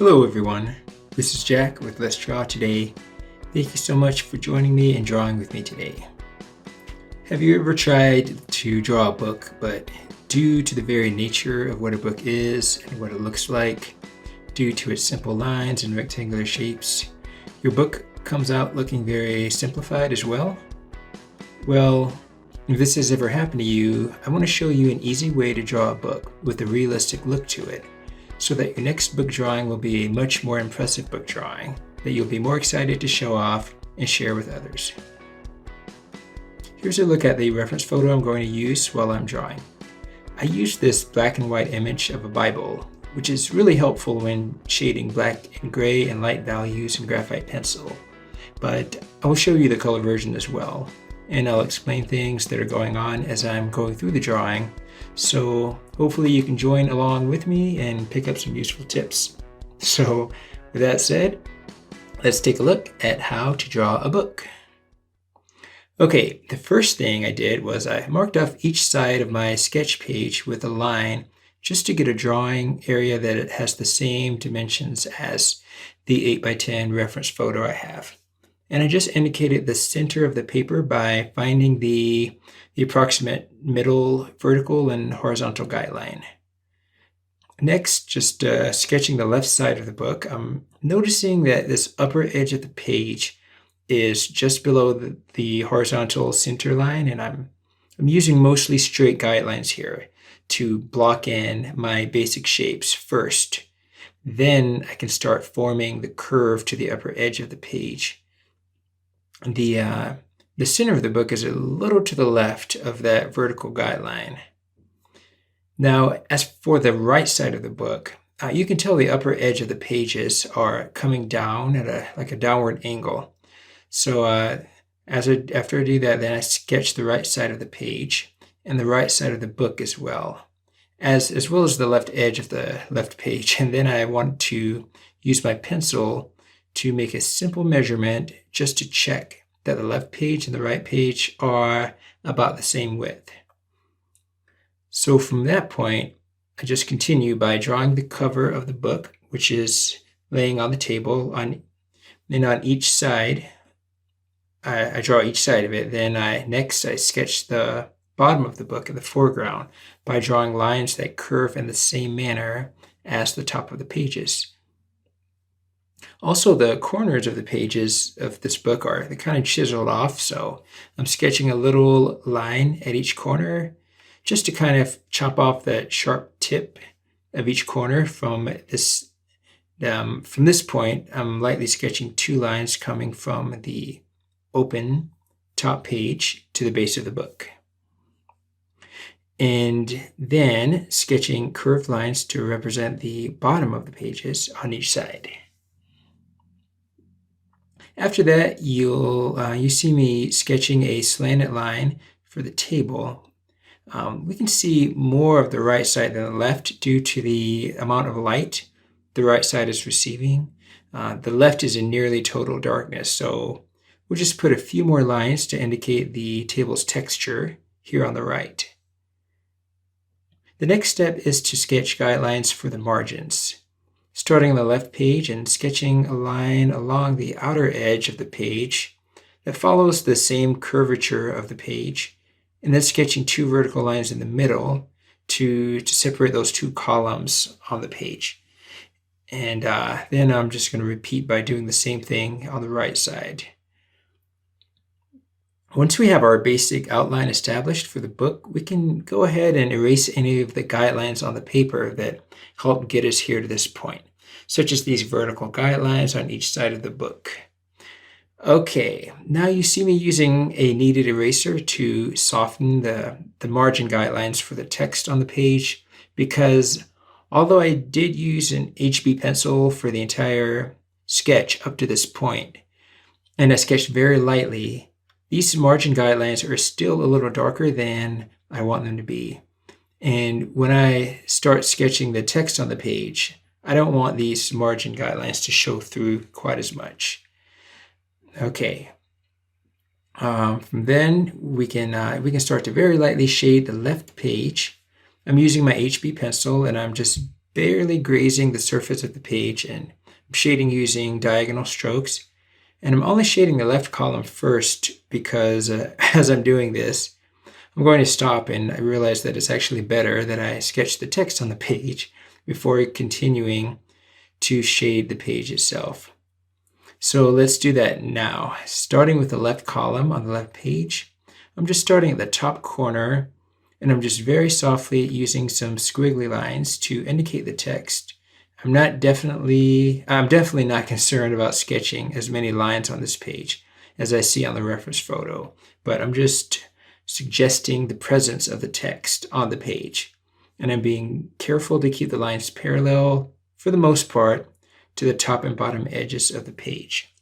Hello everyone, this is Jack with Let's Draw Today. Thank you so much for joining me and drawing with me today. Have you ever tried to draw a book, but due to the very nature of what a book is and what it looks like, due to its simple lines and rectangular shapes, your book comes out looking very simplified as well? Well, if this has ever happened to you, I want to show you an easy way to draw a book with a realistic look to it, so that your next book drawing will be a much more impressive book drawing that you'll be more excited to show off and share with others. Here's a look at the reference photo I'm going to use while I'm drawing. I used this black and white image of a Bible, which is really helpful when shading black and gray and light values in graphite pencil, but I will show you the color version as well, and I'll explain things that are going on as I'm going through the drawing, so hopefully you can join along with me and pick up some useful tips. So with that said, let's take a look at how to draw a book. Okay, the first thing I did was I marked off each side of my sketch page with a line just to get a drawing area that it has the same dimensions as the 8x10 reference photo I have. And I just indicated the center of the paper by finding the approximate middle vertical and horizontal guideline. Next, just sketching the left side of the book, I'm noticing that this upper edge of the page is just below the horizontal center line, and I'm using mostly straight guidelines here to block in my basic shapes first. Then I can start forming the curve to the upper edge of the page. The center of the book is a little to the left of that vertical guideline. Now, as for the right side of the book, you can tell the upper edge of the pages are coming down at a downward angle. So after I do that, then I sketch the right side of the page and the right side of the book as well as the left edge of the left page. And then I want to use my pencil to make a simple measurement just to check that the left page and the right page are about the same width. So from that point, I just continue by drawing the cover of the book, which is laying on the table, and on each side, I draw each side of it. Then next I sketch the bottom of the book in the foreground by drawing lines that curve in the same manner as the top of the pages. Also, the corners of the pages of this book are kind of chiseled off, so I'm sketching a little line at each corner just to kind of chop off that sharp tip of each corner. From this point, I'm lightly sketching two lines coming from the open top page to the base of the book. And then sketching curved lines to represent the bottom of the pages on each side. After that, you see me sketching a slanted line for the table. We can see more of the right side than the left due to the amount of light the right side is receiving. The left is in nearly total darkness, so we'll just put a few more lines to indicate the table's texture here on the right. The next step is to sketch guidelines for the margins. Starting on the left page and sketching a line along the outer edge of the page that follows the same curvature of the page, and then sketching two vertical lines in the middle to separate those two columns on the page. And then I'm just going to repeat by doing the same thing on the right side. Once we have our basic outline established for the book, we can go ahead and erase any of the guidelines on the paper that help get us here to this point, such as these vertical guidelines on each side of the book. Okay, now you see me using a kneaded eraser to soften the margin guidelines for the text on the page, because although I did use an HB pencil for the entire sketch up to this point, and I sketched very lightly, these margin guidelines are still a little darker than I want them to be. And when I start sketching the text on the page, I don't want these margin guidelines to show through quite as much. Okay. From then we can start to very lightly shade the left page. I'm using my HB pencil and I'm just barely grazing the surface of the page, and I'm shading using diagonal strokes. And I'm only shading the left column first because as I'm doing this, I'm going to stop and I realize that it's actually better that I sketch the text on the page before continuing to shade the page itself. So let's do that now. Starting with the left column on the left page, I'm just starting at the top corner and I'm just very softly using some squiggly lines to indicate the text. I'm definitely not concerned about sketching as many lines on this page as I see on the reference photo, but I'm just suggesting the presence of the text on the page. And I'm being careful to keep the lines parallel, for the most part, to the top and bottom edges of the page.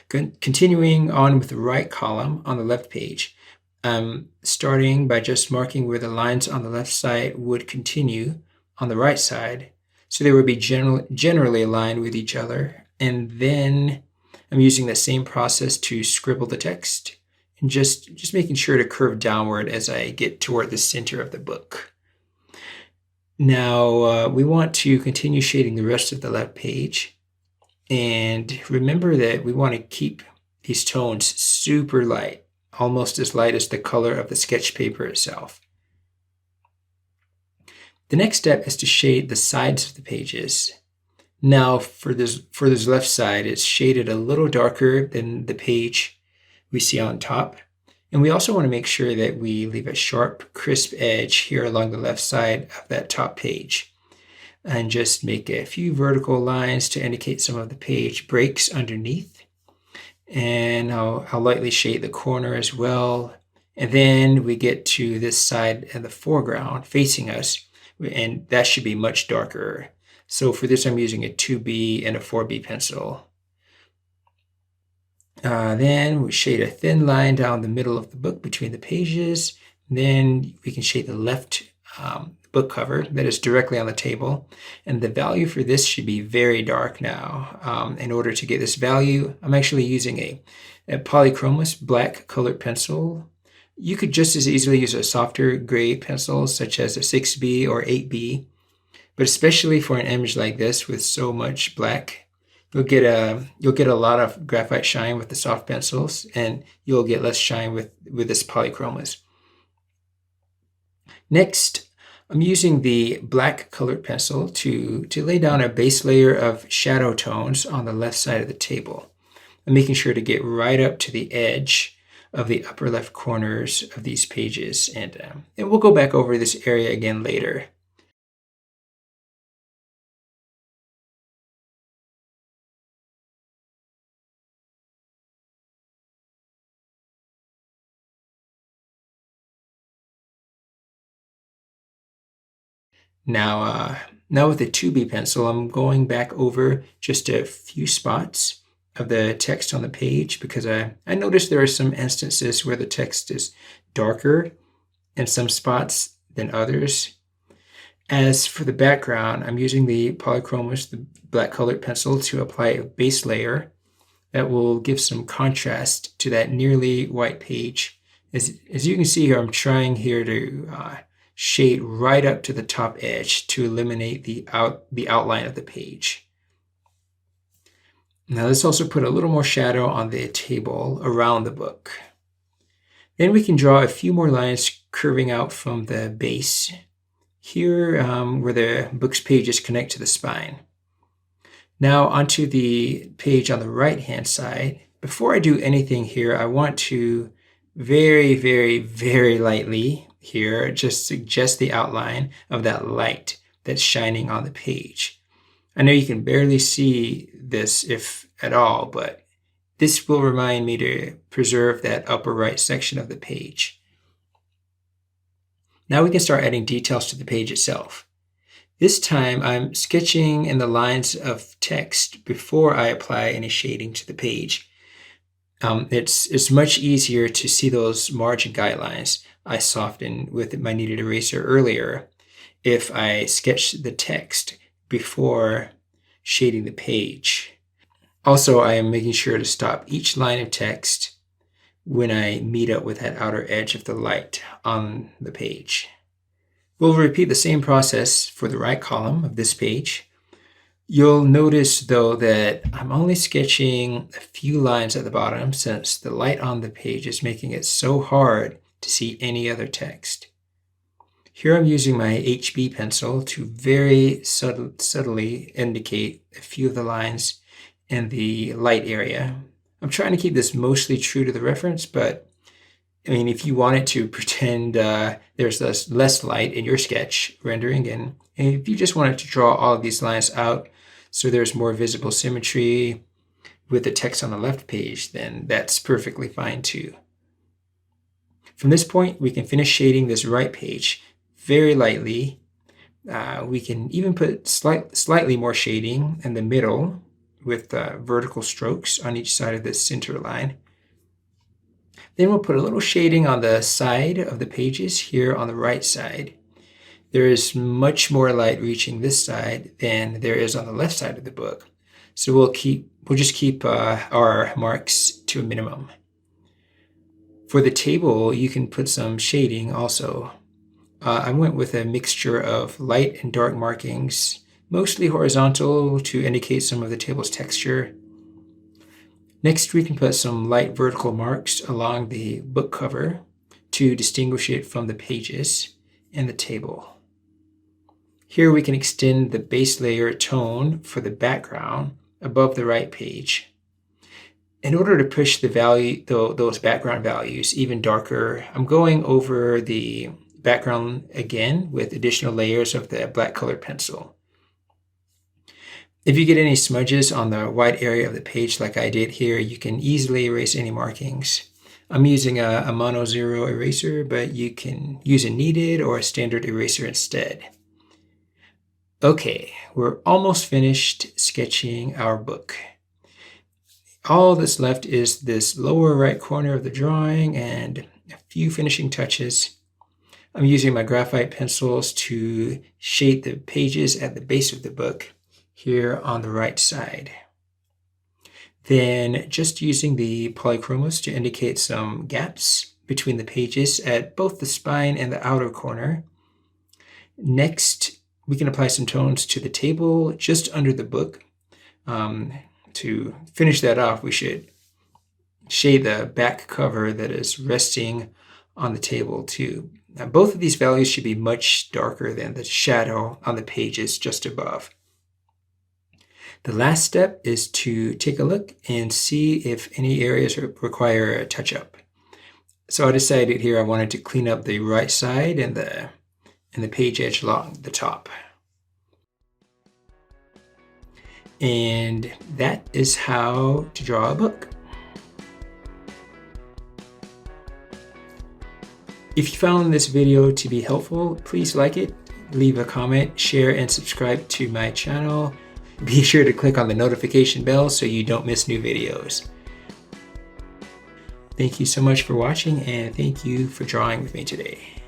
Continuing on with the right column on the left page, I'm starting by just marking where the lines on the left side would continue on the right side, so they would be generally aligned with each other. And then I'm using the same process to scribble the text and just making sure to curve downward as I get toward the center of the book. Now we want to continue shading the rest of the left page. And remember that we want to keep these tones super light, almost as light as the color of the sketch paper itself. The next step is to shade the sides of the pages. Now for this left side, it's shaded a little darker than the page we see on top. And we also want to make sure that we leave a sharp, crisp edge here along the left side of that top page. And just make a few vertical lines to indicate some of the page breaks underneath. And I'll lightly shade the corner as well. And then we get to this side in the foreground facing us, and that should be much darker. So for this, I'm using a 2B and a 4B pencil. Then we shade a thin line down the middle of the book between the pages. Then we can shade the left book cover that is directly on the table. And the value for this should be very dark now. In order to get this value, I'm actually using a polychromos black colored pencil. You could just as easily use a softer gray pencil such as a 6B or 8B. But especially for an image like this with so much black, you'll get a lot of graphite shine with the soft pencils, and you'll get less shine with this polychromos. Next, I'm using the black colored pencil to lay down a base layer of shadow tones on the left side of the table. I'm making sure to get right up to the edge of the upper left corners of these pages, and we'll go back over this area again later. Now with the 2B pencil, I'm going back over just a few spots of the text on the page because I noticed there are some instances where the text is darker in some spots than others. As for the background, I'm using the polychromos, the black colored pencil, to apply a base layer that will give some contrast to that nearly white page. As you can see here, I'm trying here to shade right up to the top edge to eliminate the outline of the page. Now let's also put a little more shadow on the table around the book. Then we can draw a few more lines curving out from the base here where the book's pages connect to the spine. Now onto the page on the right hand side. Before I do anything here, I want to very, very, very lightly here just suggest the outline of that light that's shining on the page. I know you can barely see this, if at all, but this will remind me to preserve that upper right section of the page. Now we can start adding details to the page itself. This time I'm sketching in the lines of text before I apply any shading to the page. It's much easier to see those margin guidelines I softened with my kneaded eraser earlier if I sketch the text before shading the page. Also, I am making sure to stop each line of text when I meet up with that outer edge of the light on the page. We'll repeat the same process for the right column of this page. You'll notice though that I'm only sketching a few lines at the bottom since the light on the page is making it so hard to see any other text. Here I'm using my HB pencil to very subtly indicate a few of the lines in the light area. I'm trying to keep this mostly true to the reference, but I mean, if you wanted to pretend there's less light in your sketch rendering, and if you just wanted to draw all of these lines out so there's more visible symmetry with the text on the left page, then that's perfectly fine too. From this point, we can finish shading this right page very lightly. We can even put slightly more shading in the middle with vertical strokes on each side of this center line. Then we'll put a little shading on the side of the pages here on the right side. There is much more light reaching this side than there is on the left side of the book. So we'll just keep our marks to a minimum. For the table, you can put some shading also. I went with a mixture of light and dark markings, mostly horizontal to indicate some of the table's texture. Next, we can put some light vertical marks along the book cover to distinguish it from the pages and the table. Here we can extend the base layer tone for the background above the right page. In order to push those background values even darker, I'm going over the background again with additional layers of the black colored pencil. If you get any smudges on the white area of the page like I did here, you can easily erase any markings. I'm using a mono zero eraser, but you can use a kneaded or a standard eraser instead. Okay, we're almost finished sketching our book. All that's left is this lower right corner of the drawing and a few finishing touches. I'm using my graphite pencils to shade the pages at the base of the book here on the right side. Then just using the polychromos to indicate some gaps between the pages at both the spine and the outer corner. Next, we can apply some tones to the table just under the book. To finish that off, we should shade the back cover that is resting on the table too. Now, both of these values should be much darker than the shadow on the pages just above. The last step is to take a look and see if any areas require a touch-up. So I decided here I wanted to clean up the right side and the page edge along the top. And that is how to draw a book. If you found this video to be helpful, please like it, leave a comment, share, and subscribe to my channel. Be sure to click on the notification bell so you don't miss new videos. Thank you so much for watching, and thank you for drawing with me today.